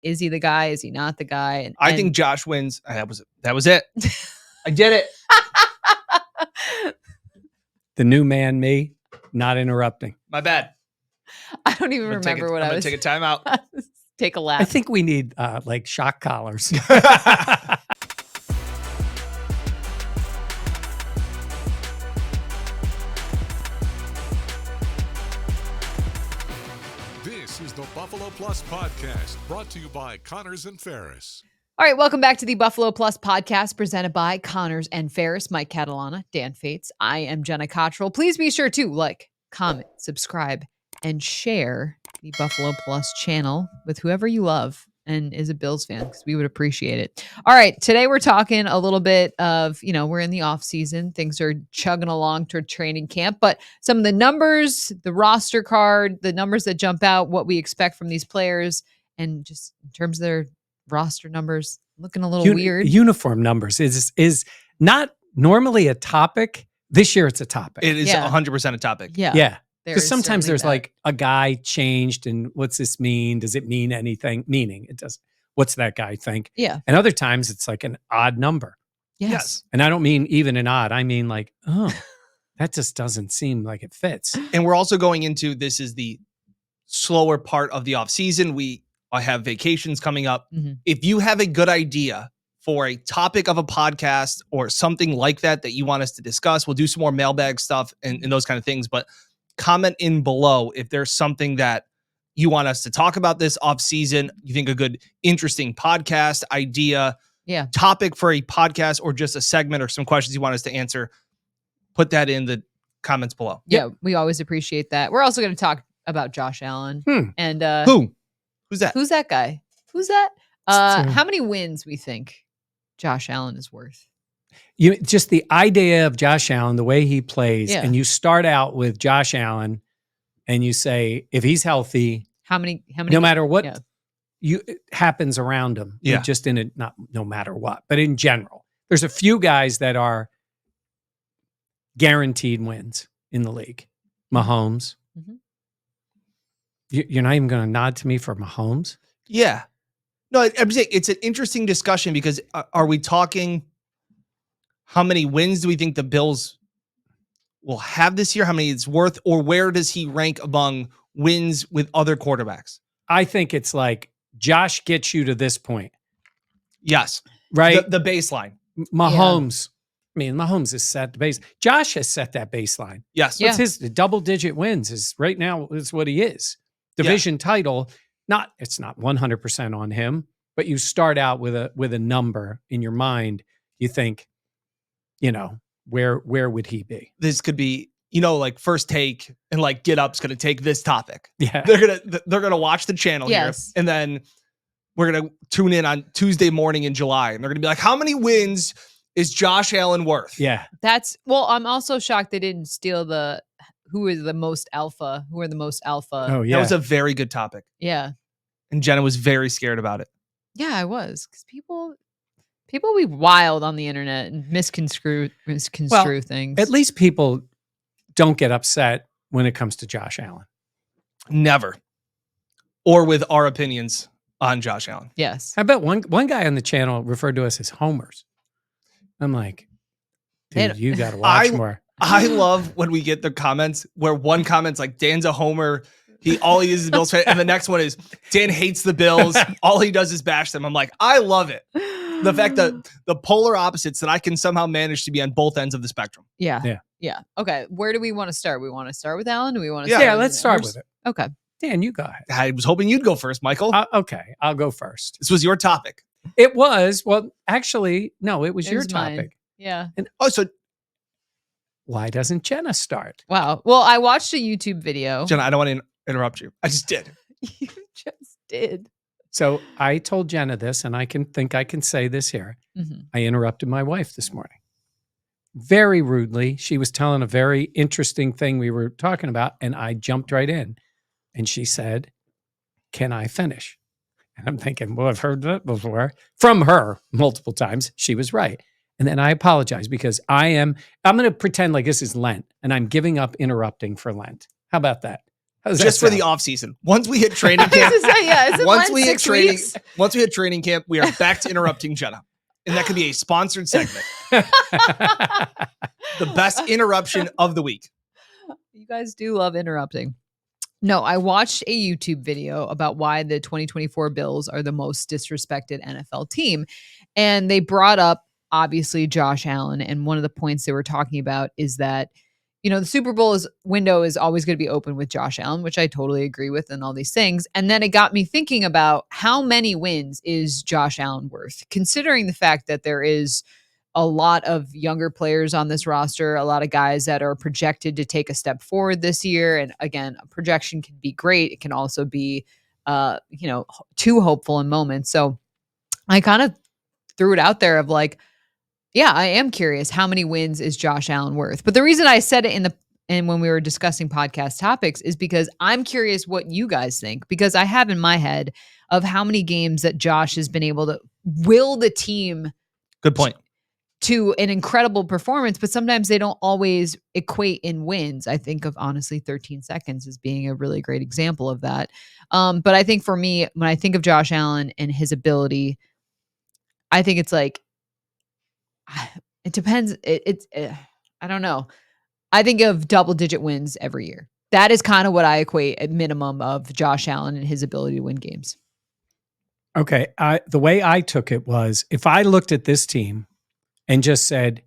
is he the guy? Is he not the guy? And I think Josh wins. That was it. I did it. The new man, me, not interrupting. My bad. I don't even remember what I was. I'm going to take a timeout. Take a lap. I think we need like shock collars. This is the Buffalo Plus Podcast, brought to you by Connors and Ferris. All right, welcome back to the Buffalo Plus Podcast, presented by Connors and Ferris. Mike Catalana, Dan Fetes. I am Jenna Cottrell. Please be sure to like, comment, subscribe, and share the Buffalo Plus channel with whoever you love and is a Bills fan, because we would appreciate it. All right, today we're talking a little bit of, we're in the off season. Things are chugging along toward training camp, but some of the numbers, the roster card, the numbers that jump out, what we expect from these players, and just in terms of their roster numbers, looking a little weird. Uniform numbers is not normally a topic. This year it's a topic. It is 100% a topic. Yeah. Because sometimes there's like a guy changed and what's this mean? Does it mean anything? Meaning it does. What's that guy think? Yeah. And other times it's like an odd number. Yes. And I don't mean even an odd. I mean like, oh, that just doesn't seem like it fits. And we're also going into, this is the slower part of the off season. I have vacations coming up. Mm-hmm. If you have a good idea for a topic of a podcast or something like that you want us to discuss, we'll do some more mailbag stuff and those kind of things. But comment in below if there's something that you want us to talk about this off season. You think a good, interesting podcast idea, topic for a podcast, or just a segment or some questions you want us to answer. Put that in the comments below. Yeah, we always appreciate that. We're also going to talk about Josh Allen. And Who's that? Who's that guy? Who's that? How many wins we think Josh Allen is worth? Just the idea of Josh Allen, the way he plays, and you start out with Josh Allen and you say, if he's healthy, how many, no matter what happens around him, just not no matter what, but in general, there's a few guys that are guaranteed wins in the league. Mahomes. Mm-hmm. You're not even going to nod to me for Mahomes? Yeah. No, I'm saying it's an interesting discussion because are we talking how many wins do we think the Bills will have this year? How many it's worth? Or where does he rank among wins with other quarterbacks? I think it's like Josh gets you to this point. Yes. Right? The baseline. Mahomes. I mean, Mahomes has set the base. Josh has set that baseline. Yes. What's his double-digit wins is right now is what he is. Division title, it's not 100% on him, but you start out with a number in your mind. You think, where would he be? This could be, like First Take and like Get Up's going to take this topic. Yeah. They're going to watch the channel here. And then we're going to tune in on Tuesday morning in July. And they're going to be like, how many wins is Josh Allen worth? Yeah. I'm also shocked they didn't steal who are the most alpha. Oh, yeah. That was a very good topic. Yeah. And Jenna was very scared about it. Yeah, I was. Because people be wild on the internet and misconstrue things. At least people don't get upset when it comes to Josh Allen. Never. Or with our opinions on Josh Allen. Yes. I bet one guy on the channel referred to us as homers. I'm like, dude, you got to watch more. I love when we get the comments where one comment's like, Dan's a homer. All he is Bills fan. And the next one is, Dan hates the Bills. All he does is bash them. I'm like, I love it. The fact that the polar opposites, that I can somehow manage to be on both ends of the spectrum. Yeah. Okay. Where do we want to start? We want to start with Allen? Do we want to let's start with it. Okay. Dan, you go ahead. I was hoping you'd go first, Michael. Okay. I'll go first. This was your topic. It was. Well, actually, no, it was your topic. Mine. Yeah. And so why doesn't Jenna start? Wow. Well, I watched a YouTube video. Jenna, I don't want to interrupt you. I just did. You just did. So I told Jenna this, and I can say this here. Mm-hmm. I interrupted my wife this morning. Very rudely. She was telling a very interesting thing we were talking about, and I jumped right in. And she said, "Can I finish?" And I'm thinking, well, I've heard that before from her multiple times. She was right. And then I apologize because I'm going to pretend like this is Lent and I'm giving up interrupting for Lent. How about that? How does that just for the sound? off season. Once we hit training I was camp, gonna say, yeah, isn't once mine we hit 6 training, weeks? once we hit training camp, we are back to interrupting Jenna, and that could be a sponsored segment. The best interruption of the week. You guys do love interrupting. No, I watched a YouTube video about why the 2024 Bills are the most disrespected NFL team. And they brought up, obviously, Josh Allen. And one of the points they were talking about is that, the Super Bowl window is always going to be open with Josh Allen, which I totally agree with and all these things. And then it got me thinking about how many wins is Josh Allen worth, considering the fact that there is a lot of younger players on this roster, a lot of guys that are projected to take a step forward this year. And again, a projection can be great. It can also be, too hopeful in moments. So I kind of threw it out there of like, yeah, I am curious how many wins is Josh Allen worth? But the reason I said it and when we were discussing podcast topics is because I'm curious what you guys think, because I have in my head of how many games that Josh has been able to will the team. Good point. To an incredible performance, but sometimes they don't always equate in wins. I think of honestly 13 seconds as being a really great example of that. But I think for me, when I think of Josh Allen and his ability, I think it's like, it depends. I don't know. I think of double-digit wins every year. That is kind of what I equate at minimum of Josh Allen and his ability to win games. Okay. The way I took it was, if I looked at this team and just said,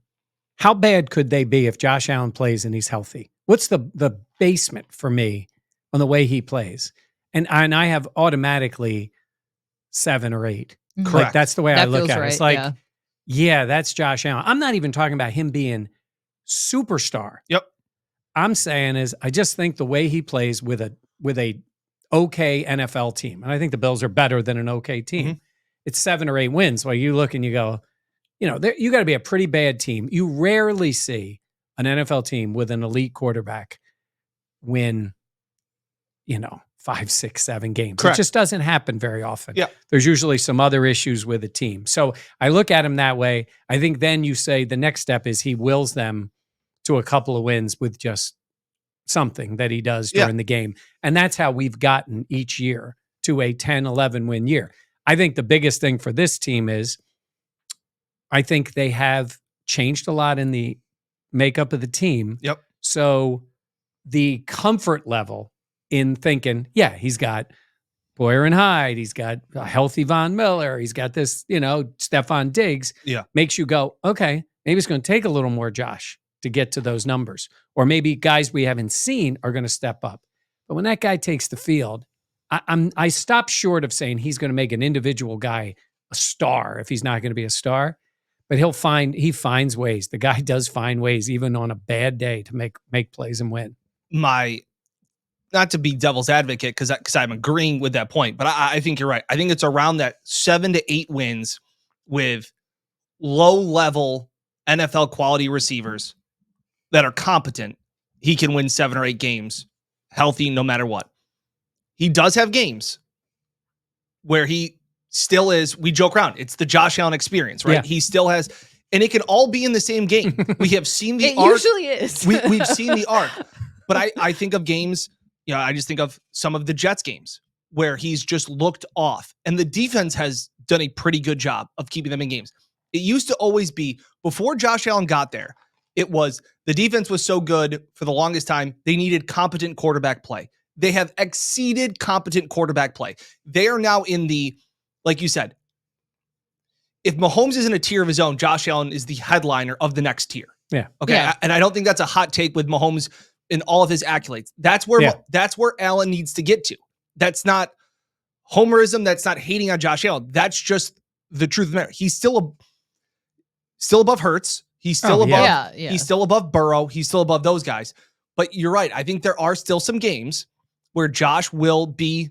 how bad could they be if Josh Allen plays and he's healthy? What's the basement for me on the way he plays? And I have automatically 7 or 8. Correct. Like, that's the way I look at it. Right, It's like, yeah, that's Josh Allen. I'm not even talking about him being superstar. Yep. I'm saying is, I just think the way he plays with a okay NFL team, and I think the Bills are better than an okay team. Mm-hmm. It's 7 or 8 wins. While you look and you go, you got to be a pretty bad team. You rarely see an NFL team with an elite quarterback win, 5, 6, 7 games. Correct. It just doesn't happen very often. Yeah. There's usually some other issues with the team. So I look at him that way. I think then you say the next step is he wills them to a couple of wins with just something that he does during the game. And that's how we've gotten each year to a 10, 11 win year. I think the biggest thing for this team is, I think they have changed a lot in the makeup of the team. Yep. So the comfort level in thinking, yeah, he's got Boyer and Hyde, he's got a healthy Von Miller, he's got this, Stephon Diggs, makes you go, okay, maybe it's going to take a little more Josh to get to those numbers. Or maybe guys we haven't seen are going to step up. But when that guy takes the field, I stop short of saying he's going to make an individual guy a star if he's not going to be a star. But he finds ways. The guy does find ways, even on a bad day, to make plays and win. Not to be devil's advocate, because I'm agreeing with that point, but I think you're right. I think it's around that 7 to 8 wins with low-level NFL quality receivers that are competent. He can win 7 or 8 games, healthy no matter what. He does have games where he still is, we joke around, it's the Josh Allen experience, right? Yeah. He still has, and it can all be in the same game. We have seen the arc. It usually is. We've seen the arc. But I think of games, I just think of some of the Jets games where he's just looked off. And the defense has done a pretty good job of keeping them in games. It used to always be, before Josh Allen got there, it was the defense was so good for the longest time, they needed competent quarterback play. They have exceeded competent quarterback play. They are now in the, like you said, if Mahomes is in a tier of his own, Josh Allen is the headliner of the next tier. Yeah. Okay. Yeah. And I don't think that's a hot take with Mahomes in all of his accolades. That's where Allen needs to get to. That's not homerism. That's not hating on Josh Allen. That's just the truth of the matter. He's still above Hurts. He's still above. He's still above Burrow. He's still above those guys. But you're right. I think there are still some games where Josh will be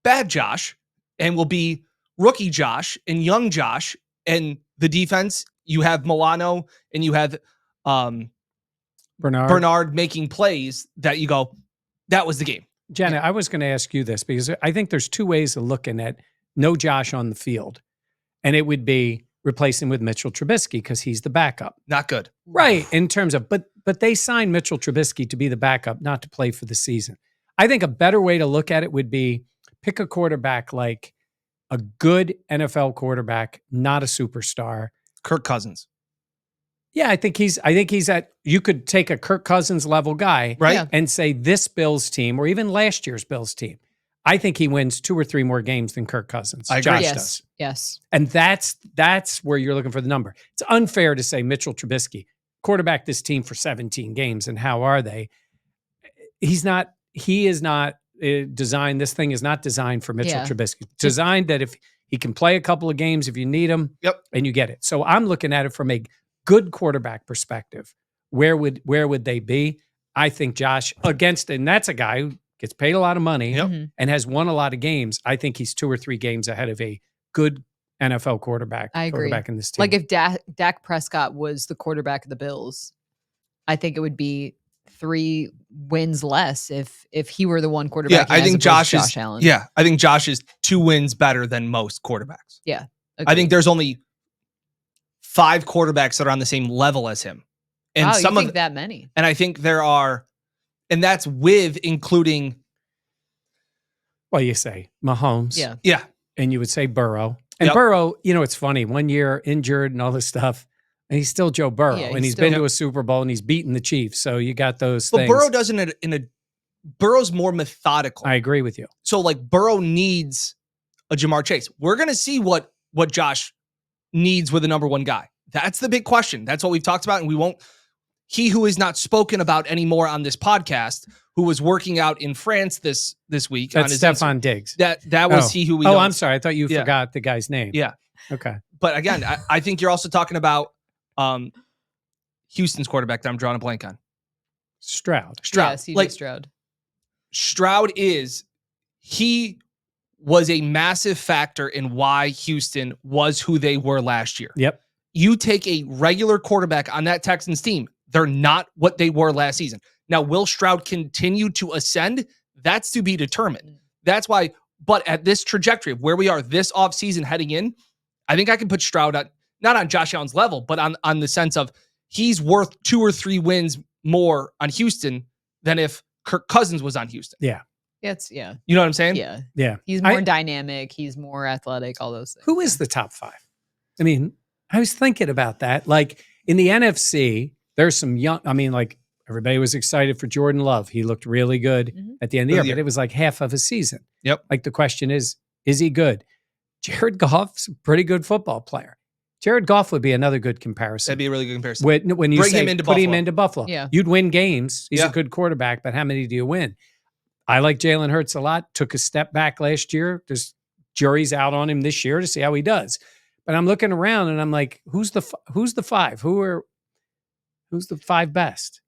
bad Josh and will be rookie Josh and young Josh. And the defense, you have Milano and you have Bernard making plays that you go, that was the game. Jenna, I was going to ask you this because I think there's 2 ways of looking at no Josh on the field. And it would be replacing with Mitchell Trubisky because he's the backup. Not good. Right. In terms of, but they signed Mitchell Trubisky to be the backup, not to play for the season. I think a better way to look at it would be pick a quarterback like a good NFL quarterback, not a superstar. Kirk Cousins. Yeah, I think he's at, you could take a Kirk Cousins level guy, Right. Yeah. and say this Bills team, or even last year's Bills team, I think he wins 2 or 3 more games than Kirk Cousins. I agree. Josh Yes. does. Yes. And that's where you're looking for the number. It's unfair to say Mitchell Trubisky quarterbacked this team for 17 games, and how are they? He is not designed. This thing is not designed for Mitchell Yeah. Trubisky. Designed that if he can play a couple of games, if you need him, Yep. and you get it. So I'm looking at it from a good quarterback perspective. Where would they be? I think Josh against, and that's a guy who gets paid a lot of money Yep. Mhm. and has won a lot of games. I think he's 2 or 3 games ahead of a good NFL quarterback. I agree. Quarterback in this team. Like if Dak Prescott was the quarterback of the Bills, I think it would be 3 wins less if he were the one quarterback. I think Josh is. Allen. Yeah, I think Josh is 2 wins better than most quarterbacks. Yeah. I think there's only 5 quarterbacks that are on the same level as him, and wow, some you of think that many. and I think there are, and that's with including. well, you say Mahomes. Yeah. Yeah. And you would say Burrow. And Yep. Burrow, it's funny. 1 year injured and all this stuff. And he's still Joe Burrow. Yeah, and he's been still- to a Super Bowl and he's beaten the Chiefs. So you got those But things. Burrow does Burrow's more methodical. I agree with you. So like Burrow needs a Jamar Chase. We're gonna see what Josh needs with the number 1 guy. That's the big question. That's what we've talked about, and we won't. He who is not spoken about anymore on this podcast, who was working out in France this week. That's on his Stephon Diggs. That was Oh. he who we. Oh, don't- I'm sorry. I thought you Yeah. forgot the guy's name. Yeah. Okay. But again, I think you're also talking about Houston's quarterback that I'm drawing a blank on. Stroud. Stroud. Yeah, CJ Like Stroud. Stroud he was a massive factor in why Houston was who they were last year. Yep. You take a regular quarterback on that Texans team, they're not what they were last season. Now, will Stroud continue to ascend? That's to be determined. That's why, but at this trajectory of where we are this offseason heading in, I think I can put Stroud not on Josh Allen's level, but on the sense of he's worth 2 or 3 wins more on Houston than if Kirk Cousins was on Houston. Yeah. Yeah. You know what I'm saying? Yeah. Yeah. He's more dynamic. He's more athletic, all those things. Who is the top 5? I mean, I was thinking about that. Like in the NFC, there's some young, like everybody was excited for Jordan Love. He looked really good at the end of the year, but it was like half of a season. Yep. Like the question is he good? Jared Goff's a pretty good football player. Jared Goff would be another good comparison. That'd be a really good comparison. When you Bring say him into put him Buffalo. into Buffalo, Yeah. you'd win games. He's Yeah. a good quarterback, but how many do you win? I like Jalen Hurts a lot. Took a step back last year. There's jury's out on him this year to see how he does. But I'm looking around and I'm like, who's the 5? Who's the 5 best?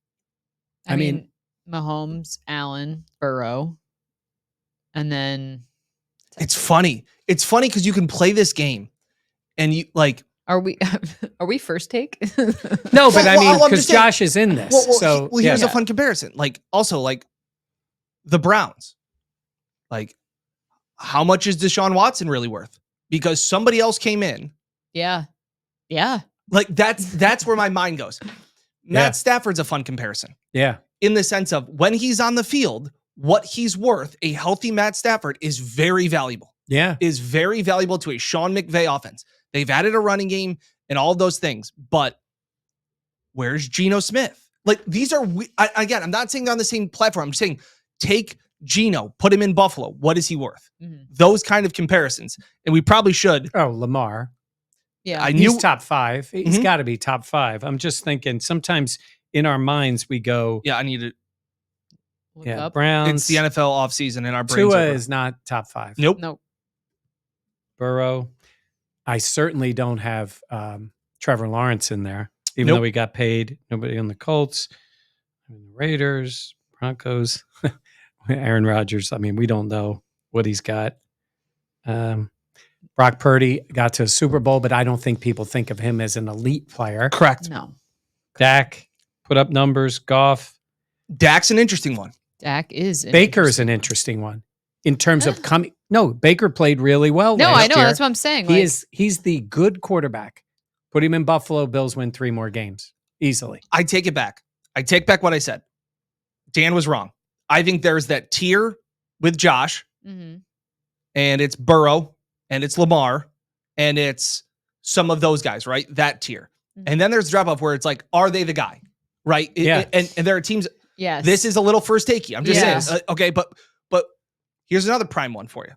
I mean, Mahomes, Allen, Burrow, and then It's funny. It's funny because you can play this game and you like. are we first take? No, but I mean, I'm because just saying- Josh is in this. So Here's yeah. a fun comparison. Like also like the Browns. Like how much is Deshaun Watson really worth? Because somebody else came in. Yeah. Like that's where my mind goes. Matt Yeah. Stafford's a fun comparison Yeah. in the sense of when he's on the field, what he's worth, a healthy Matt Stafford is very valuable. Yeah. Is very valuable to a Sean McVay offense. They've added a running game and all those things, but where's Geno Smith? Like these are, again, I'm not saying they're on the same platform. I'm just saying take Geno, put him in Buffalo. What is he worth? Mhm. Those kind of comparisons. And we probably should. Oh, Lamar. Yeah. I He's knew top 5. He's Mhm. got to be top 5. I'm just thinking sometimes in our minds we go, Yeah, I need to. Look yeah, up. Browns. It's the NFL offseason and our brains Tua are. is not top 5. Nope. Nope. Burrow. I certainly don't have Trevor Lawrence in there, even Nope. though he got paid. Nobody on the Colts, the Raiders, Broncos, Aaron Rodgers. I mean, we don't know what he's got. Brock Purdy got to a Super Bowl, but I don't think people think of him as an elite player. Correct. No. Dak put up numbers. Goff. Dak's an interesting one. Dak is Baker is an interesting one in terms of coming. No, Baker played really well. No, I last know. year. That's what I'm saying. He's the good quarterback. Put him in Buffalo. Bills win 3 more games easily. I take it back. I take back what I said. Dan was wrong. I think there's that tier with Josh, Mm-hmm. and it's Burrow, and it's Lamar, and it's some of those guys, right? That tier. Mhm. And then there's drop off where it's like, are they the guy? Right? Yeah. And there are teams. Yes. This is a little first takey. I'm just Yeah. saying. Okay, but here's another prime one for you.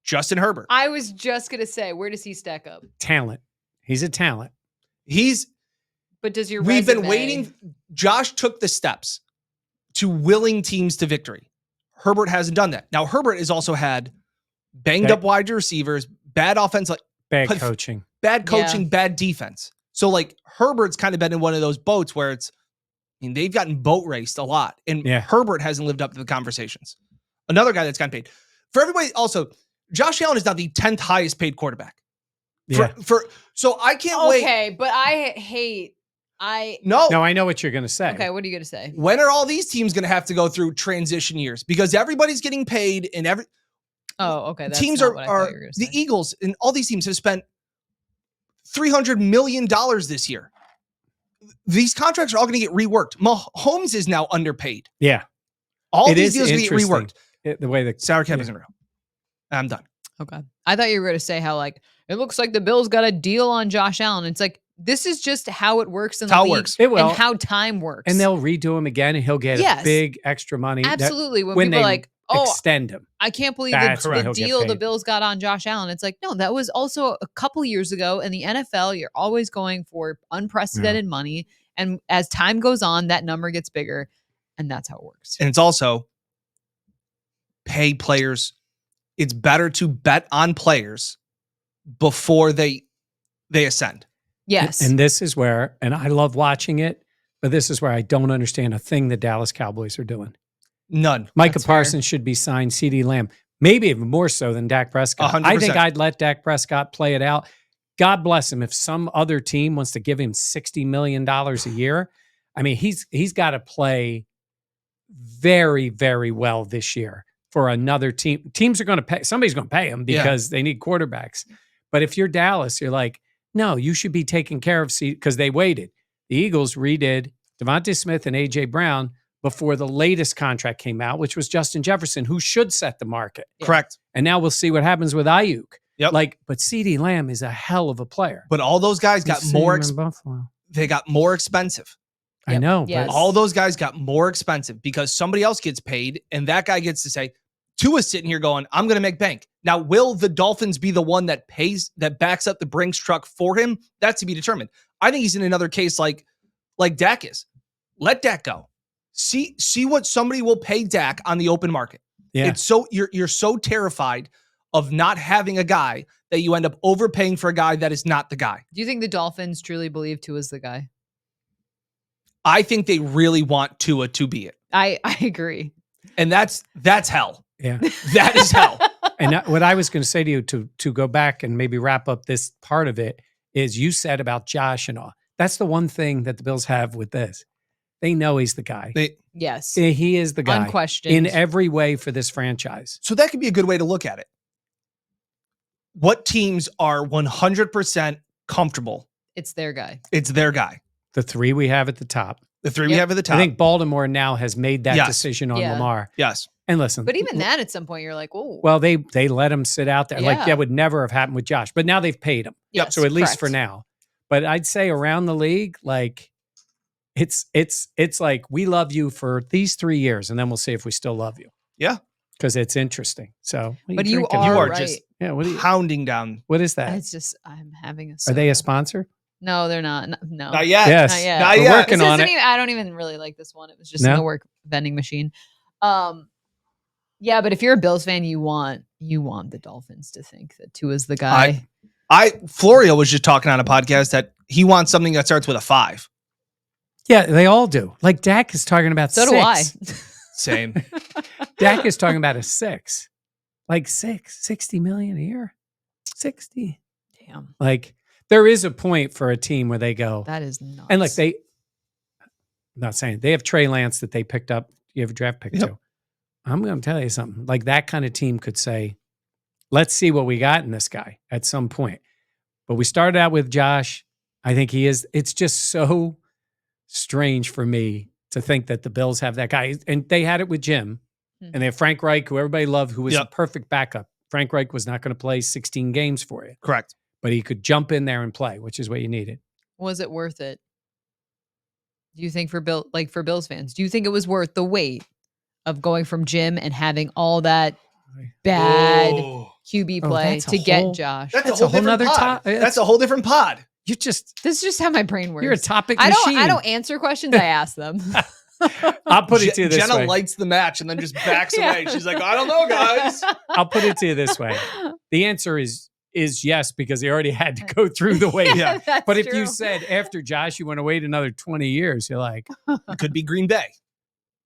Justin Herbert. I was just gonna say, where does he stack up? Talent. He's a talent. But does your We've been resume- waiting. Josh took the steps to willing teams to victory. Herbert hasn't done that. Now, Herbert has also had banged up wide receivers, bad offense, Bad coaching. bad coaching, bad defense. So, like, Herbert's kind of been in one of those boats where they've gotten boat raced a lot. And Herbert hasn't lived up to the conversations. Another guy that's gotten paid. For everybody, also, Josh Allen is now the 10th highest paid quarterback. So I can't wait. Okay, but No, I know what you're going to say. Okay, what are you going to say? When are all these teams going to have to go through transition years? Because everybody's getting paid, and okay. That's teams not what I thought you were gonna the say. Eagles and all these teams have spent $300 million this year. These contracts are all going to get reworked. Mahomes is now underpaid. Yeah, all these deals get reworked. The way the salary cap isn't real. I'm done. Okay, I thought you were going to say how it looks like the Bills got a deal on Josh Allen. It's like, this is just how it works in the league. It will. And how time works. And they'll redo him again, and he'll get big extra money. Absolutely. When people are like, extend him. I can't believe the That's deal the Bills got on Josh Allen. It's like, no, that was also a couple years ago. In the NFL, you're always going for unprecedented money. And as time goes on, that number gets bigger. And that's how it works. And it's also pay players. It's better to bet on players before they ascend. Yes. And this is where, and I love watching it, but this is where I don't understand a thing the Dallas Cowboys are doing. None. Micah Parsons should be signed. CeeDee Lamb, maybe even more so than Dak Prescott. 100%. I think I'd let Dak Prescott play it out. God bless him. If some other team wants to give him $60 million a year, I mean, he's got to play very, very well this year for another team. Teams are going to pay. Somebody's going to pay him because they need quarterbacks. But if you're Dallas, you're like, no, you should be taking care of because they waited. The Eagles redid Devontae Smith and A.J. Brown before the latest contract came out, which was Justin Jefferson, who should set the market. Correct. And now we'll see what happens with Ayuk. Yep. But CeeDee Lamb is a hell of a player. But all those guys got more Buffalo. They got more expensive. I know. Yes. But All those guys got more expensive because somebody else gets paid, and that guy gets to say, Tua's sitting here going, I'm going to make bank. Now, will the Dolphins be the one that backs up the Brinks truck for him? That's to be determined. I think he's in another case like Dak is. Let Dak go. See what somebody will pay Dak on the open market. Yeah. It's so you're so terrified of not having a guy that you end up overpaying for a guy that is not the guy. Do you think the Dolphins truly believe Tua's the guy? I think they really want Tua to be it. I agree. And that's hell. Yeah. That is hell. And what I was going to say to you to go back and maybe wrap up this part of it is you said about Josh and all. That's the one thing that the Bills have with this. They know he's the guy. Yes. He is the guy. Unquestioned. In every way for this franchise. So that could be a good way to look at it. What teams are 100% comfortable? It's their guy. It's their guy. The three we have at the top. The three we have at the top. I think Baltimore now has made that decision on Lamar. Yes. And listen. But even that at some point, you're like, oh. Well, they let him sit out there. Yeah. Like that would never have happened with Josh. But now they've paid him. Yes, So at least correct. for now. But I'd say around the league, like it's like we love you for these 3 years, and then we'll see if we still love you. Yeah. Because it's interesting. So But you drinking? are You are right. just what are you, pounding down. what is that? It's just, I'm having a Are they a soda. sponsor? No, they're not. No. Not yet. Yes. Not yet. Not We're yet. working This on isn't it. even, I don't even really like this one. It was just No? in the work vending machine. Yeah, but if you're a Bills fan, you want the Dolphins to think that Tua's the guy. Florio was just talking on a podcast that he wants something that starts with a 5. Yeah, they all do. Like Dak is talking about So 6. do I. Same. Dak is talking about a 6. Like 60 million a year. 60. Damn, Like there is a point for a team where they go, that is nuts. and like I'm not saying they have Trey Lance that they picked up. You have a draft pick too. I'm going to tell you something. Like that kind of team could say, let's see what we got in this guy at some point. But we started out with Josh. I think he is. It's just so strange for me to think that the Bills have that guy. And they had it with Jim. And they have Frank Reich, who everybody loved, who was Yep. a perfect backup. Frank Reich was not going to play 16 games for you, Correct. but he could jump in there and play, which is what you needed. Was it worth it? Do you think for Bills fans, do you think it was worth the wait of going from Jim and having all that bad Oh. QB Oh, play that's a to get whole- Josh? That's That's a a whole whole different nother pod. to- That's a whole different pod. You just, This is just how my brain works. you're a topic I machine. don't answer questions. I ask them. I'll put it to you this Jenna way. lights the match and then just backs Yeah. away. She's like, I don't know, guys. I'll put it to you this way. The answer is yes, because they already had to go through the wait. Yeah. That's But if true. you said after Josh, you want to wait another 20 years, you're like, It could be Green Bay.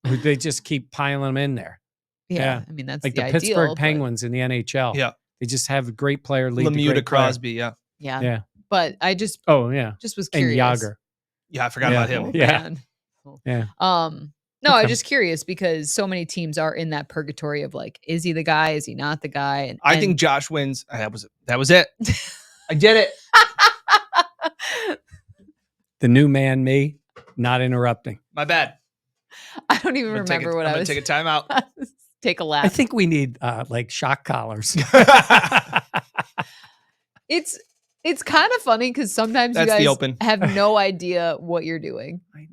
they just keep piling them in there. yeah, yeah. I mean that's Like the the ideal, Pittsburgh but- Penguins in the NHL. Yeah. They just have a great player lead the Lemieux to great player. Crosby. Yeah. Yeah, Yeah. but I just Oh, yeah. was And curious. Yager. Yeah. I forgot Yeah. about him. Oh, Yeah. man. Yeah. No, I'm Okay. just curious because so many teams are in that purgatory of like, is he the guy? Is he not the guy? And I think Josh wins. That was it. I did it. The new man, me, not interrupting. My bad. I don't even remember what I'm I gonna was. take a timeout. Take a I lap. think we need like shock collars. It's kind of funny because sometimes That's you the guys open. have no idea what you're doing. I know.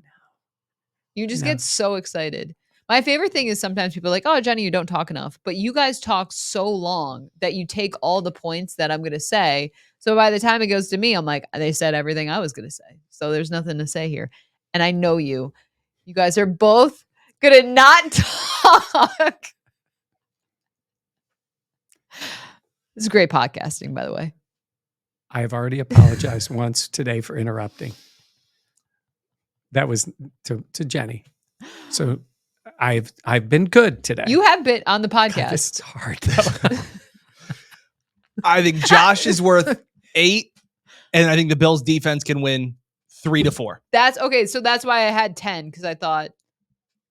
You just I know. get so excited. My favorite thing is sometimes people are like, oh, Jenny, you don't talk enough. But you guys talk so long that you take all the points that I'm going to say. So by the time it goes to me, I'm like, they said everything I was going to say. So there's nothing to say here. And I know you. You guys are both going to not talk. This is great podcasting, by the way. I have already apologized once today for interrupting. That was to Jenny. So I've been good today. You have been on the God, podcast. this is hard though. I think Josh is worth 8, and I think the Bills defense can win 3-4. That's okay. So that's why I had 10 because I thought,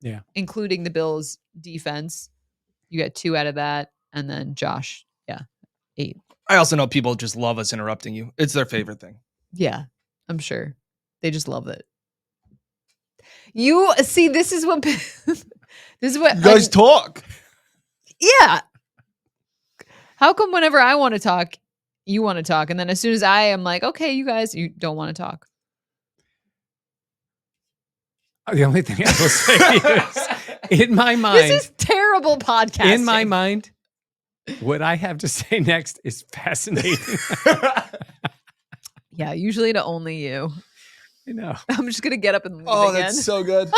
Yeah. including the Bills defense, you get 2 out of that, and then Josh, 8. I also know people just love us interrupting you. It's their favorite thing. Yeah, I'm sure they just love it. You see, this is what You guys talk. yeah. How come whenever I want to talk, you want to talk, and then as soon as I am like, okay, you guys, you don't want to talk? The only thing I will say is, in my mind, This is terrible podcasting. in my mind, what I have to say next is fascinating. Yeah, usually to only you. I know. I'm just gonna get up and leave Oh, again. that's so good.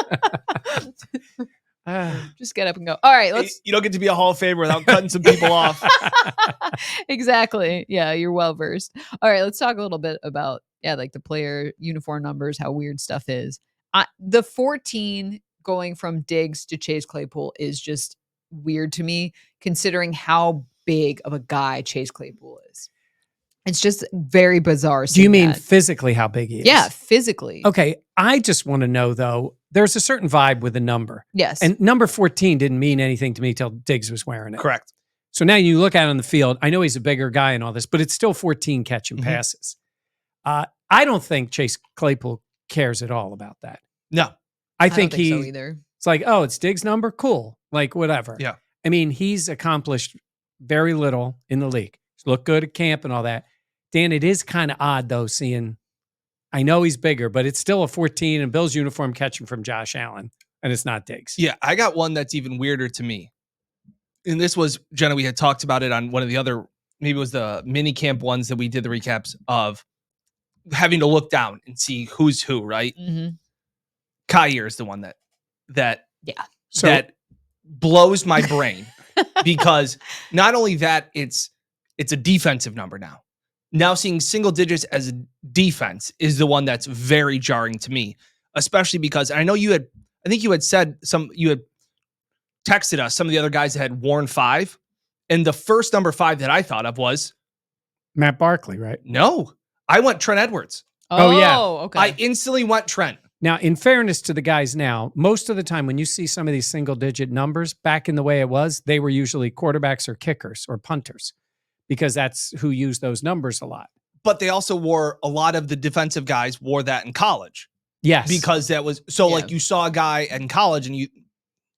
Just get up and go. All right, let's You don't get to be a Hall of Famer without cutting some people off. exactly. Yeah, you're well versed. All right, let's talk a little bit about like the player uniform numbers, how weird stuff is. The 14 going from Diggs to Chase Claypool is just weird to me, considering how big of a guy Chase Claypool is. It's just very bizarre. Do you seeing mean that. physically how big he is? Yeah, physically. Okay. I just want to know though, there's a certain vibe with a number. Yes. And number 14 didn't mean anything to me till Diggs was wearing it. Correct. So now you look at it on the field. I know he's a bigger guy and all this, but it's still 14 catching Mhm. passes. I don't think Chase Claypool cares at all about that. No. I don't think so he either. it's like, oh, it's Diggs' number? Cool. Like whatever. Yeah. I mean, he's accomplished very little in the league. He's looked good at camp and all that. Dan, it is kind of odd though, seeing, I know he's bigger, but it's still a 14 and Bill's uniform catching from Josh Allen, and it's not Diggs. Yeah, I got one that's even weirder to me. And this was, Jenna, we had talked about it on one of the other, maybe it was the mini camp ones that we did the recaps of, having to look down and see who's who, right? Mhm. Kyer is the one that So blows my brain because not only that, it's a defensive number now. Now seeing single digits as a defense is the one that's very jarring to me, especially because I know I think you had said you had texted us some of the other guys that had worn 5. And the first number 5 that I thought of was, Matt Barkley, right? no, I went Trent Edwards. Oh, yeah. Okay. I instantly went Trent. Now, in fairness to the guys now, most of the time when you see some of these single digit numbers, back in the way it was, they were usually quarterbacks or kickers or punters because that's who used those numbers a lot. But they also wore, a lot of the defensive guys wore that in college. Yes. Because that was, so Yeah. like you saw a guy in college and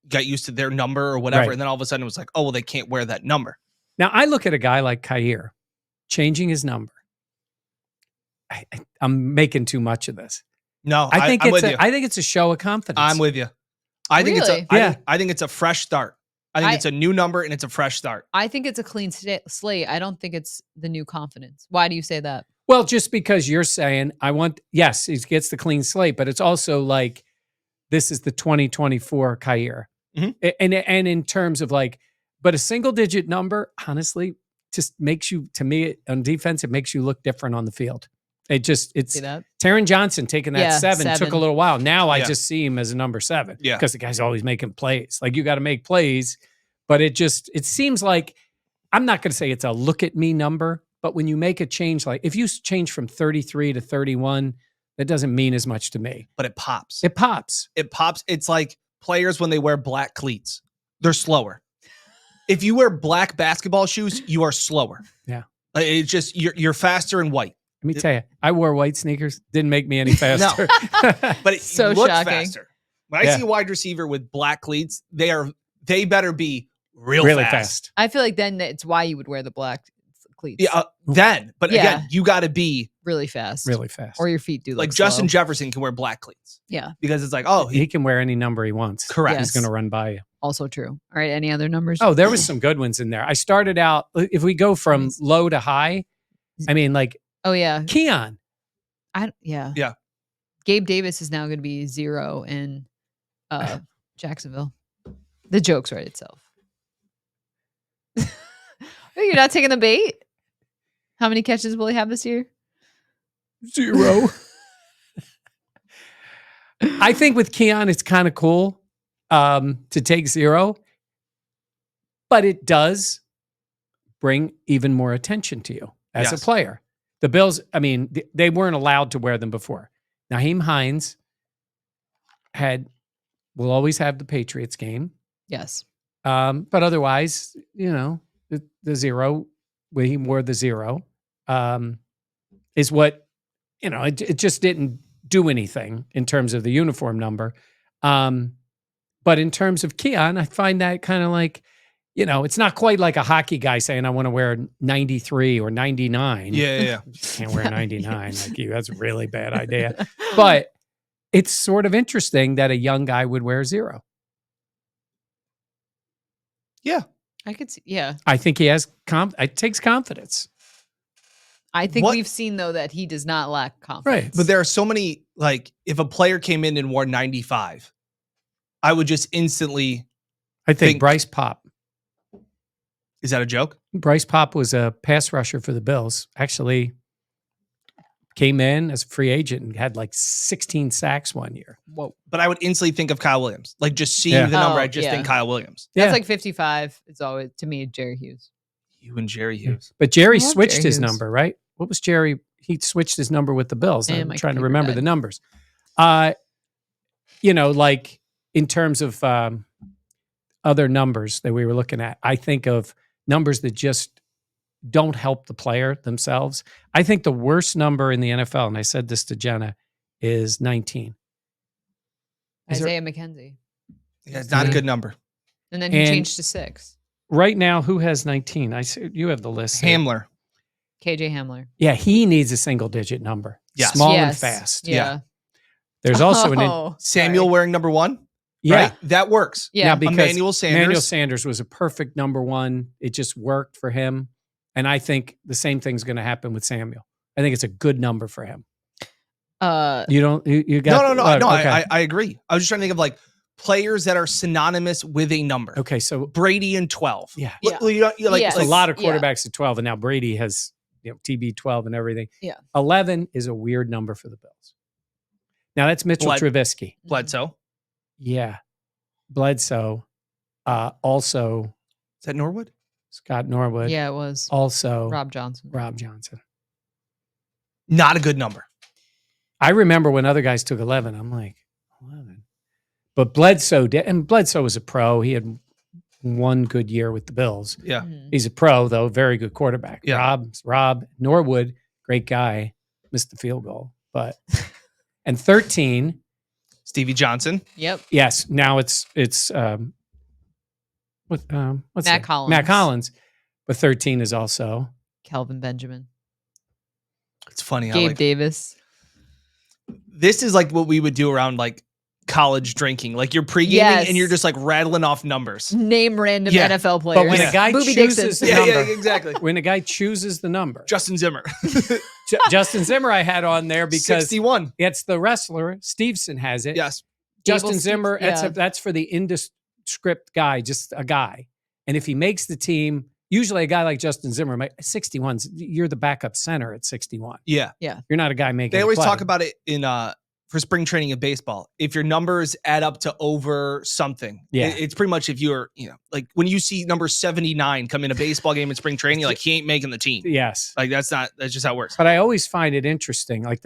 got used to their number or whatever. Right. And then all of a sudden it was like, oh, well, they can't wear that number. Now, I look at a guy like Kair changing his number. I'm making too much of this. No, I think I'm with you. I think it's a show of confidence. I'm with you. I think Really? I think it's a fresh start. I think it's a new number and it's a fresh start. I think it's a clean slate. I don't think it's the new confidence. Why do you say that? Well, just because you're saying yes, he gets the clean slate, but it's also like this is the 2024 Kair. Mhm. And in terms of like, but a single digit number, honestly, just makes you, to me, on defense, it makes you look different on the field. It's See that? Taron Johnson taking that Yeah, 7 took a 7. little while. Now I Yeah. just see him as a number 7. Yeah. Because the guy's always making plays. Like, you got to make plays, but it seems like, I'm not going to say it's a look at me number, but when you make a change, like if you change from 33 to 31, that doesn't mean as much to me. But it pops. It pops. It pops. It's like players when they wear black cleats. They're slower. If you wear black basketball shoes, you are slower. Yeah. It's just you're faster in white. Let me tell you, I wore white sneakers. Didn't make me any faster. But it So looks shocking. faster. When I see a wide receiver with black cleats, they better be really fast. fast. I feel like then it's why you would wear the black cleats. Yeah, but Yeah. again, you got to be Really fast. Really fast. Or your feet do like look Justin slow. Jefferson can wear black cleats Yeah. because it's like, oh, he can wear any number he wants. correct. He's going to run by you. Also true. All right. Any other numbers? Oh, there was some good ones in there. I started out, if we go from low to high, I mean, like Oh, yeah. Keon. Yeah. Yeah. Gabe Davis is now going to be 0 in Jacksonville. The joke's right itself. You're not taking the bait? How many catches will he have this year? 0. I think with Keon, it's kind of cool to take 0, but it does bring even more attention to you as a Yes. player. The Bills, I mean, they weren't allowed to wear them before. Naheem Hines will always have the Patriots game. Yes. But otherwise, the 0, when he wore the 0, is what, it just didn't do anything in terms of the uniform number. But in terms of Keon, I find that kind of like, it's not quite like a hockey guy saying, I want to wear 93 or 99. Yeah. Can't wear 99 like you. That's a really bad idea. But it's sort of interesting that a young guy would wear 0. Yeah. I could see. Yeah. I think he has it takes confidence. I think What- we've seen, though, that he does not lack confidence. Right. But there are so many, like, if a player came in and wore 95, I would just instantly, I think Bryce Pop. is that a joke? Bryce Pop was a pass rusher for the Bills. Actually came in as a free agent and had like 16 sacks one year. Whoa. But I would instantly think of Kyle Williams. Like, just seeing Yeah. the number, Oh, I just yeah. think Kyle Williams. That's Yeah. like 55. It's always, to me, Jerry Hughes. You and Jerry Hughes. But Jerry I love switched Jerry his Hughes. number, right? What was Jerry? He switched his number with the Bills. Damn, I'm I trying to completely remember forgot. the numbers. Like in terms of other numbers that we were looking at, I think of numbers that just don't help the player themselves. I think the worst number in the NFL, and I said this to Jenna, is 19. Is there- Isaiah McKenzie. Yeah, it's not a good number. And then he And- changed to 6. Right now, who has 19? I see you have the list. there. Hamler. KJ Hamler. Yeah, he needs a single digit number. Yes. Small and Yes. fast. Yeah. There's also Samuel sorry. wearing number 1. yeah. Right? That works. Yeah. Now, because Emmanuel Sanders. Emmanuel Sanders was a perfect number 1. It just worked for him. And I think the same thing's going to happen with Samuel. I think it's a good number for him. You don't, you got No. Okay. I agree. I was just trying to think of like players that are synonymous with a number. Okay. So Brady and 12. Yeah. Yeah. Like, Yes. there's a lot of Yeah. quarterbacks at 12, and now Brady has TB 12 and everything. Yeah. 11 is a weird number for the Bills. Now that's Mitchell Trubisky. Bledsoe. Yeah. Bledsoe. Also Is that Norwood? Scott Norwood. Yeah, it was. Also Rob Johnson. Rob Johnson. Not a good number. I remember when other guys took 11. I'm like, 11. But Bledsoe did, and Bledsoe was a pro. He had one good year with the Bills. Yeah. Mhm. He's a pro, though, very good quarterback. Yeah. Rob Norwood, great guy, missed the field goal. But and 13, Stevie Johnson. Yep. yes, now it's what's Matt that? Collins. Matt Collins. But 13 is also Kelvin Benjamin. It's funny. Gabe Davis. This is like what we would do around like college drinking. Like you're pre-gaming Yes. and you're just like rattling off numbers. Name random Yeah. NFL players. But when a guy Booby chooses Dixon. the number, exactly. when a guy chooses the number, Justin Zimmer. Justin Zimmer I had on there because 61. it's the wrestler. Stevenson has it. Yes. Justin Gable Zimmer, Steves- that's for the indescript guy, just a guy. And if he makes the team, usually a guy like Justin Zimmer, 61's, you're the backup center at 61. Yeah. You're not a guy making They a always play. talk about it in for spring training in baseball. If your numbers add up to over something, Yeah. it's pretty much if you're, like when you see number 79 come in a baseball game in spring training, you're like, he ain't making the team. Yes. Like that's just how it works. But I always find it interesting. Like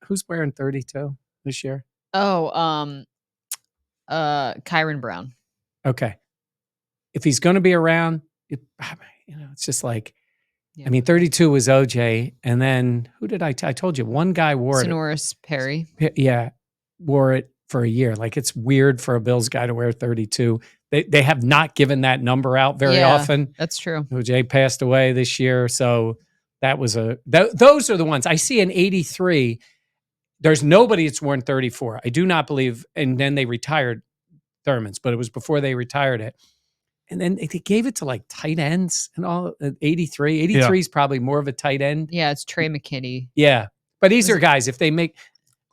who's wearing 32 this year? Oh, Kyron Brown. Okay. If he's going to be around, it's just like, Yeah. I mean, 32 was OJ. And then who did I told you, one guy wore Sonoris Perry. it. Yeah. Wore it for a year. Like it's weird for a Bills guy to wear 32. They have not given that number out very Yeah. often. That's true. OJ passed away this year. So that was those are the ones. I see an 83. There's nobody that's worn 34. I do not believe. And then they retired Thurman's, but it was before they retired it. And then they gave it to like tight ends and all. 83. 83 is probably more of a tight end. Yeah, it's Trey McKinney. Yeah. But these are guys, if they make,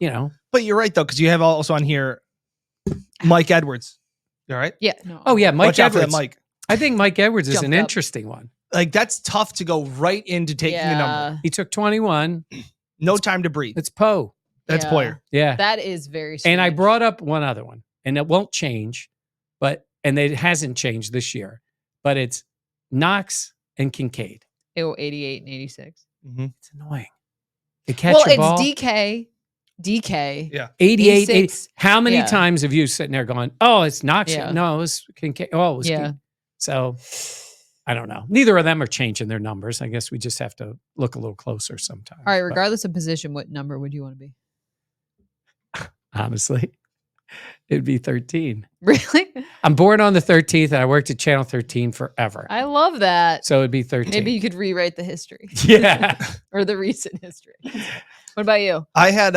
But you're right though, because you have also on here Mike Edwards. All right. Yeah. No. Oh, yeah. Mike Watch out for that Edwards. Mike. I think Mike Edwards is Jumped an up. interesting one. Like that's tough to go right into taking a number. He took 21. No time to breathe. It's Poe. That's Yeah. Poyer. Yeah. That is very strange. And I brought up one other one, and it won't change, and it hasn't changed this year, but it's Knox and Kincaid. 88 and 86. It's annoying. They catch Well, a it's ball. DK. Yeah. 88. 86. How many Yeah. times have you sitting there going, oh, it's Knox? Yeah. No, it was Kincaid. Oh, it was Yeah. Kincaid. So I don't know. Neither of them are changing their numbers. I guess we just have to look a little closer sometimes. All right, But regardless of position, what number would you want to be? honestly, it'd be 13. Really? I'm born on the 13th, and I worked at Channel 13 forever. I love that. So it'd be 13. Maybe you could rewrite the history Yeah. or the recent history. What about you? I had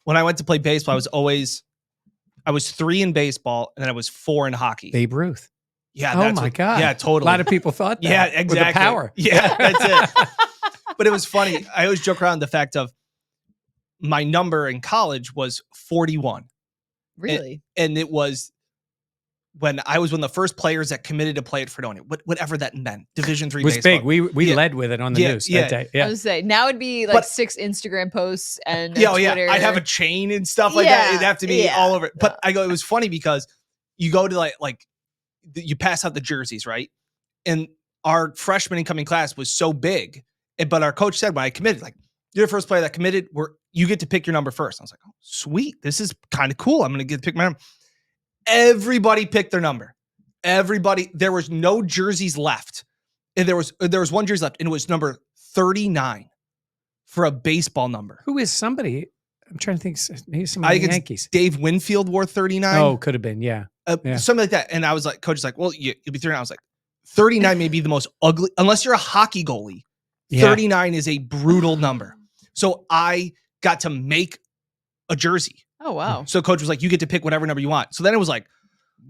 when I went to play baseball, I was 3 in baseball and then I was 4 in hockey. Babe Ruth. Yeah. Oh that's my what- God. Yeah, A totally. lot of people thought that. Yeah, exactly. With the power. Yeah, that's it. But it was funny. I always joke around the fact of my number in college was 41. Really? And it was when I was one of the first players that committed to play at Fredonia, whatever that meant. Division III It was baseball. big. We Yeah. led with it on the Yeah, news yeah. that day. I Yeah. would say now it'd be like But- 6 Instagram posts and Yeah, Twitter. I'd have a chain and stuff like that. Yeah, It'd have to be yeah. all over. But I go, it was funny because you go to like you pass out the jerseys, right? And our freshman incoming class was so big, but our coach said when I committed, like, you're the first player that committed, you get to pick your number first. I was like, oh, sweet. This is kind of cool. I'm going to get to pick my number. Everybody picked their number. Everybody, there was no jerseys left. And there was one jersey left, and it was number 39 for a baseball number. Who is somebody? I'm trying to think. Maybe somebody I in the think it's Yankees. Dave Winfield wore 39. Oh, could have been. Yeah. Yeah. Something like that. And I was like, coach is like, well, you'll be 39. I was like, 39 may be the most ugly, unless you're a hockey goalie. Yeah. 39 is a brutal number. So I got to make a jersey. Oh, wow. So coach was like, you get to pick whatever number you want. So then it was like,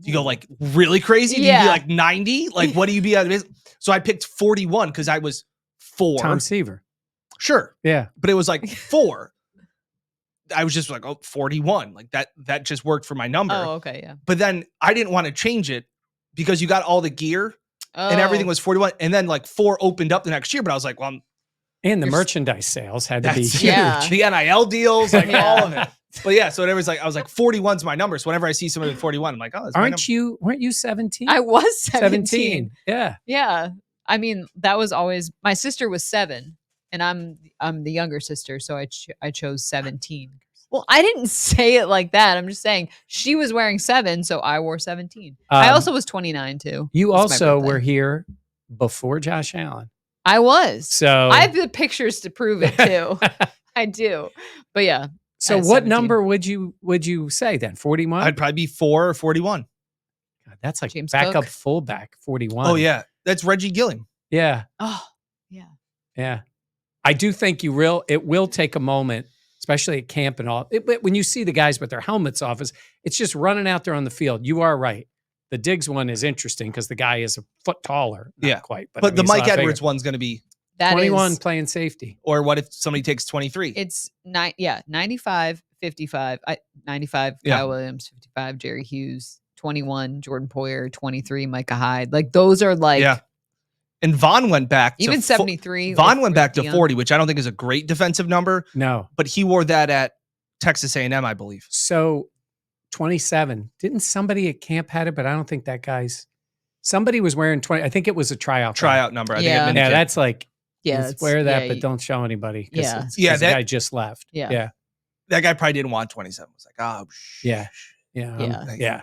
do you go like really crazy? Do you Yeah. be like 90? Like, what do you be out of this? So I picked 41 because I was 4. Tom Seaver. Sure. Yeah. But it was like 4. I was just like, oh, 41. Like that just worked for my number. Oh, okay. Yeah. But then I didn't want to change it because you got all the gear and everything Oh. was 41. And then like 4 opened up the next year. But I was like, well, And the You're s- merchandise sales had to be that's huge. Yeah. the NIL deals, like Yeah. all of it. But yeah, so it was like, I was like, 41's my number. So whenever I see somebody with 41, I'm like, oh, that's my number. Weren't you 17? I was 17. Yeah. Yeah. I mean, that was always my sister was 7 and I'm the younger sister, so I chose 17. Well, I didn't say it like that. I'm just saying she was wearing 7, so I wore 17. I also was 29 too. You It's my also birthday. were here before Josh Allen. I was. So I have the pictures to prove it too. I do. But yeah. So at what 17. number would you say then? 41? I'd probably be 4 or 41. That's like James backup Cook. fullback, 41. Oh yeah, that's Reggie Gilliam. Yeah. Oh, yeah. Yeah. I do think it will take a moment, especially at camp and all. When you see the guys with their helmets off, it's just running out there on the field. You are right. The Diggs one is interesting because the guy is a foot taller. Not quite. But I mean, the he's a Mike lot bigger. Edwards one's going to be That 21 is, playing safety. or what if somebody takes 23? it's 95, 55, 95, Yeah. Kyle Williams, 55, Jerry Hughes, 21, Jordan Poyer, 23, Micah Hyde. Like those are like, Yeah. And Vaughn went back to even 73. Vaughn with went back to Dion. 40, which I don't think is a great defensive number, No. but he wore that at Texas A&M, I believe. So 27. Didn't somebody at camp had it, but I don't think that guy's. Somebody was wearing 20. I think it was a tryout. Number. I Yeah. think it Yeah, that's like, Yeah. let's it's- wear that, yeah, but don't show anybody. Yeah. Yeah, The that- guy just left. Yeah. Yeah. that guy probably didn't want 27. It was like, oh, Yeah. Yeah. Yeah. Yeah.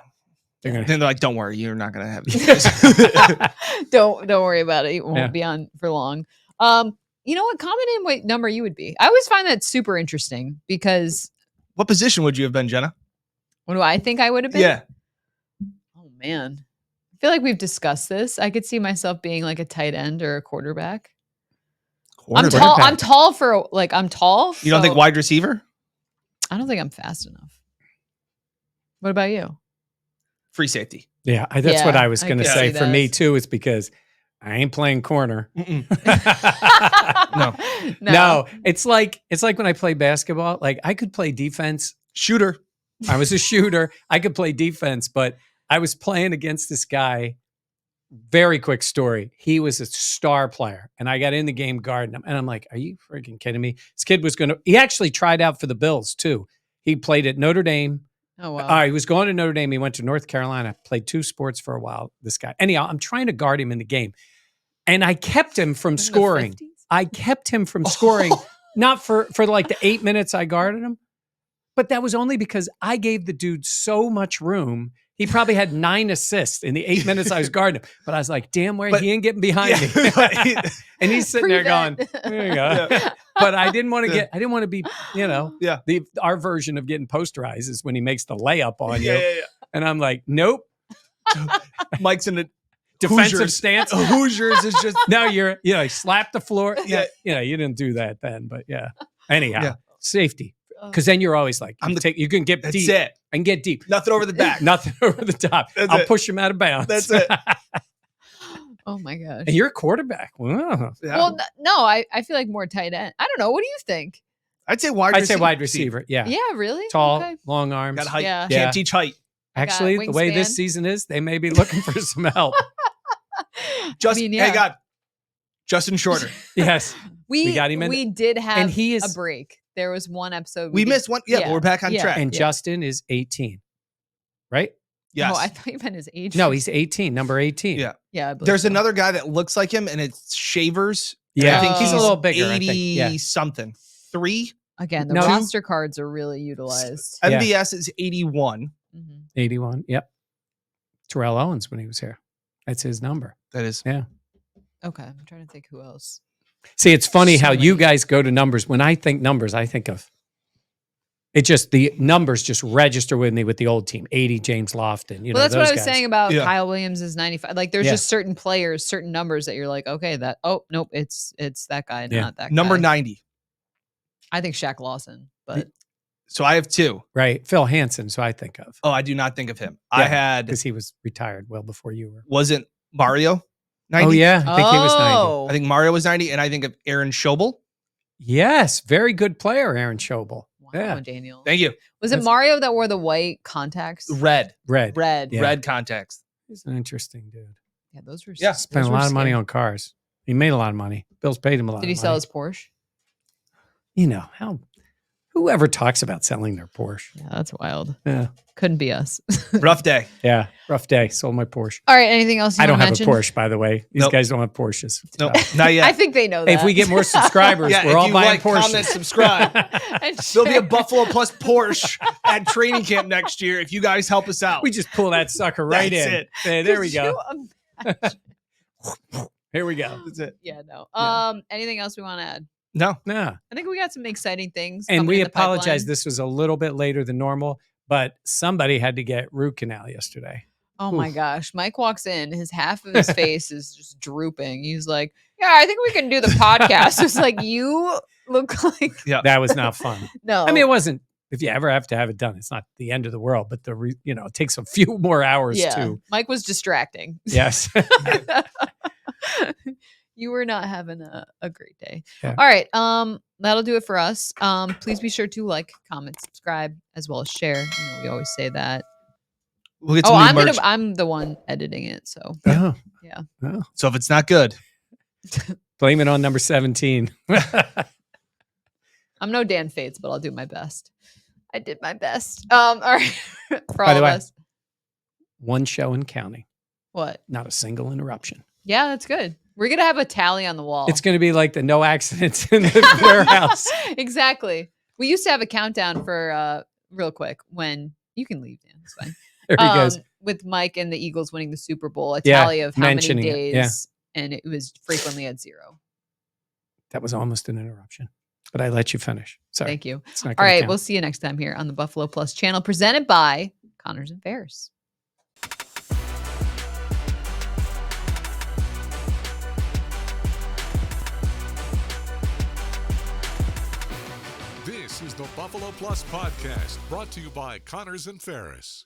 They're gonna, Then they're like, don't worry, you're not going to have these. don't worry about it. It won't Yeah. be on for long. You know what? Comment in what number you would be. I always find that super interesting because What position would you have been, Jenna? what do I think I would have been? Yeah. Oh man. I feel like we've discussed this. I could see myself being like a tight end or a quarterback. I'm tall. I'm tall for like I'm tall. You don't think so wide receiver? I don't think I'm fast enough. What about you? Free safety. yeah. That's what Yeah, I was I going to could say see for me that. too. It's because I ain't playing corner. Mm-mm. No, it's like when I play basketball. Like I could play defense. Shooter. I was a shooter. I could play defense, but I was playing against this guy. Very quick story. He was a star player, and I got in the game guarding him. And I'm like, "Are you freaking kidding me?" This kid was going to. He actually tried out for the Bills too. He played at Notre Dame. Oh wow. He was going to Notre Dame. He went to North Carolina. Played 2 sports for a while. This guy. Anyhow, I'm trying to guard him in the game, and I kept him from In the scoring. 50s? I kept him from scoring, not for like the 8 minutes I guarded him, but that was only because I gave the dude so much room. He probably had 9 assists in the 8 minutes I was guarding him. But I was like, damn, he ain't getting behind me. And he's sitting there going, Pre-vet. there you go. Yeah. But I didn't want to be, Yeah. our version of getting posterized is when he makes the layup on you. Yeah. And I'm like, nope. Mike's in a Defensive Hoosiers. stance. Hoosiers is just No, slap the floor. Yeah. You didn't do that then, but yeah. Anyhow, Yeah. safety. Because then you're always like, you can get that's deep it. and get deep. Nothing over the back. Nothing over the top. That's I'll it. push him out of bounds. That's it. Oh my gosh. And you're a quarterback. Wow. Yeah. Well, no, I feel like more tight end. I don't know. What do you think? I'd say wide I'd receiver. say wide receiver. Yeah. Yeah, really? Tall, Okay. long arms. Got height. Yeah. Can't Yeah. teach height. Actually, the way this wingspan. season is, they may be looking for some help. Hey, God. Justin Shorter. Yes. we got him in- We did have and he is- a break. There was one episode We did- missed one. Yeah, Yeah. but we're back on Yeah. track. And Justin is 18, right? Yes. Oh, I thought you meant his age. No, he's 18, number 18. Yeah. Yeah. I believe There's so. another guy that looks like him, and it's Shavers. Yeah. I think he's a little bigger, I 80 think. Yeah. something. 3. Again, the No. roster cards are really utilized. Yeah. MVS is 81. Mhm. 81. Yep. Terrell Owens when he was here. That's his number. That is. Okay, I'm trying to think who else. See, it's funny So how you many. guys go to numbers. When I think numbers, I think of it just the numbers just register with me with the old team. 80 James Lofton. Well, that's what I those was guys. saying about Yeah. Kyle Williams is 95. Like, there's Yeah. just certain players, certain numbers that you're like, okay, nope, it's that guy, Yeah. not that Number guy. 90. I think Shaq Lawson, but So I have 2. Right. Phil Hansen, so I think of. Oh, I do not think of him. I Yeah, had, because he was retired well before you were. wasn't Mario 90? Oh, yeah. I think he was 90. Oh. I think Mario was 90, and I think of Aaron Schobel. Yes. Very good player, Aaron Schobel. Wow, Yeah. Daniel. Thank you. Was it That's- Mario that wore the white contacts? Red. Red. Red. Yeah. Red contacts. He's an interesting dude. Yeah, those were. Yeah. Spent a lot of money on cars. He made a lot of money. Bill's paid him a lot Did he of sell money. his Porsche? Whoever talks about selling their Porsche. Yeah, that's wild. Yeah. Couldn't be us. Rough day. Yeah. Rough day. Sold my Porsche. All right. Anything else you I don't want to have mention? a Porsche, by the way. These Nope. guys don't have Porsches. Nope, So- not yet. I think they know that. Hey, if we get more subscribers, Yeah, we're if all you buying like, Porsches. comment, subscribe. And There'll be a share. Buffalo Plus Porsche at training camp next year if you guys help us out. We just pull that sucker right That's in. it. Hey, there we Could go. you imagine? Here we go. That's it. Yeah, no. Yeah. Anything else we want to add? No. Nah. I think we got some exciting things. And coming we in the pipeline. apologize. This was a little bit later than normal, but somebody had to get root canal yesterday. Oh my Oof. gosh. Mike walks in, half of his face is just drooping. He's like, yeah, I think we can do the podcast. It's like, you look like, Yeah. That was not fun. no. I mean, it wasn't. If you ever have to have it done, it's not the end of the world. But it takes a few more hours yeah. too. Mike was distracting. Yes. You were not having a great day. Yeah. All right. That'll do it for us. Please be sure to like, comment, subscribe, as well as share. We always say that. We'll get some new merch. I'm the one editing it. So Oh. yeah. Oh. So if it's not good, Blame it on number 17. I'm no Dan Fates, but I'll do my best. I did my best. All right. For By all the of way, us. one show and counting. What? Not a single interruption. Yeah, that's good. We're gonna have a tally on the wall. It's going to be like the no accidents in the warehouse. Exactly. We used to have a countdown for real quick when you can leave, Dan. It's fine. There he goes. With Mike and the Eagles winning the Super Bowl, a Yeah, tally of how many mentioning it, days, yeah. and it was frequently at 0. That was almost an interruption, but I let you finish. Sorry. Thank you. It's not All gonna right, count. we'll see you next time here on the Buffalo Plus channel, presented by Connors and Ferris. This is the Buffalo Plus Podcast, brought to you by Connors and Ferris.